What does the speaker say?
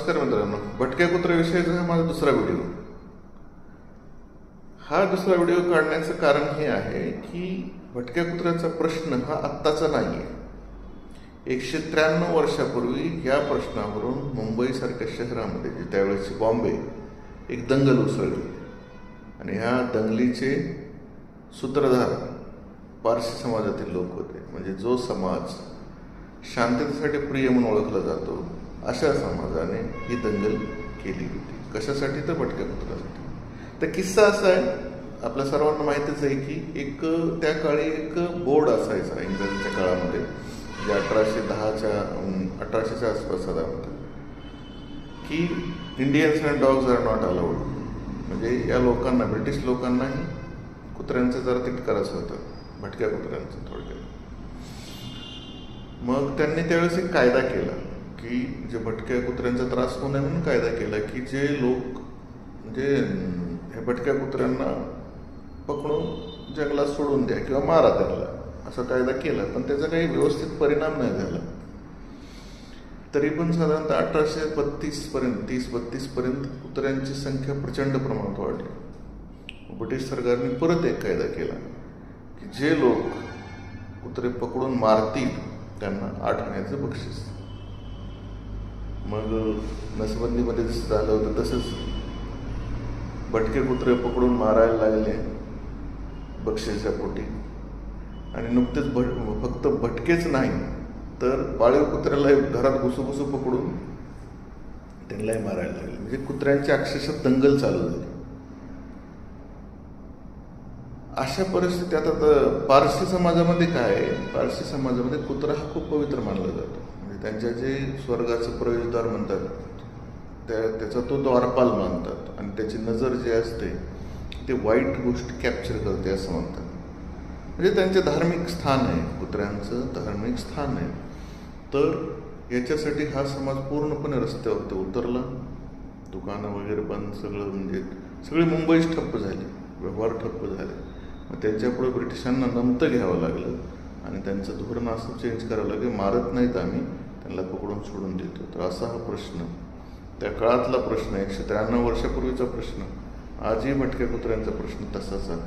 नमस्कार मित्रांनो, भटक्या कुत्र्याविषयीचा हा माझा दुसरा व्हिडिओ. हा दुसरा व्हिडिओ काढण्याचं कारण हे आहे की भटक्या कुत्र्याचा प्रश्न हा आत्ताचा नाही आहे. 193 वर्षापूर्वी या प्रश्नावरून मुंबईसारख्या शहरामध्ये जी त्यावेळेची बॉम्बे एक दंगल उसळली आणि ह्या दंगलीचे सूत्रधार पारसी समाजातील लोक होते. म्हणजे जो समाज शांततेसाठी प्रिय म्हणून ओळखला जातो अशा समाजाने ही दंगल केली होती. कशासाठी? तर भटक्या कुत्र्यासाठी. तर किस्सा असा आहे, आपल्या सर्वांना माहितीच आहे की एक त्या काळी एक बोर्ड असायचा इंग्रजांच्या काळामध्ये, म्हणजे 1810च्या आसपास साधारणतः, की Indians and dogs are not allowed. म्हणजे या लोकांना, ब्रिटिश लोकांनाही कुत्र्यांचं जरा तिटकाराचं होतं, भटक्या कुत्र्यांचं थोडक्यात. मग त्यांनी त्यावेळेस एक कायदा केला की जे भटक्या कुत्र्यांचा त्रास होऊ नये म्हणून कायदा केला की जे लोक म्हणजे हे भटक्या कुत्र्यांना पकडून जंगलात सोडून द्या किंवा मारा त्यांना, असा कायदा केला. पण त्याचा काही व्यवस्थित परिणाम नाही झाला. तरी पण साधारणतः 1832 पर्यंत 30-32 पर्यंत कुत्र्यांची संख्या प्रचंड प्रमाणात वाढली. ब्रिटिश सरकारने परत एक कायदा केला की जे लोक कुत्रे पकडून मारतील त्यांना 8 आण्याचं बक्षीस. मग नसबंदीमध्ये जसं झालं होतं तसंच भटके कुत्रे पकडून मारायला लागले बक्षिसाच्या पोटी. आणि नुकतेच फक्त भटकेच नाही तर पाळीव कुत्र्यालाही घरात घुसूघुसू पकडून त्यांनाही मारायला लागले. म्हणजे कुत्र्यांची अक्षरशः दंगल चालू झाली. अशा परिस्थितीत आता पारसी समाजामध्ये काय आहे, पारसी समाजामध्ये कुत्रा हा खूप पवित्र मानला जातो. म्हणजे त्यांच्या जे स्वर्गाचं प्रवेशद्वार म्हणतात त्याचा तो द्वारपाल मानतात आणि त्याची नजर जी असते ते वाईट गोष्टी कॅप्चर करते असं म्हणतात. म्हणजे त्यांचे धार्मिक स्थान आहे, कुत्र्यांचं धार्मिक स्थान आहे. तर याच्यासाठी हा समाज पूर्णपणे रस्त्यावरती उतरला. दुकानं वगैरे बंद, सगळं म्हणजे सगळी मुंबईच ठप्प झाली, व्यवहार ठप्प झाले. मग त्यांच्यापुढे ब्रिटिशांना नमतं घ्यावं लागलं आणि त्यांचं धोरण असं चेंज करावं लागलं, मारत नाहीत आम्ही, त्यांना पकडून सोडून देतो. तर असा हा प्रश्न, त्या काळातला प्रश्न, 193 वर्षापूर्वीचा प्रश्न, आजही भटक्या कुत्र्यांचा प्रश्न तसाच आहे.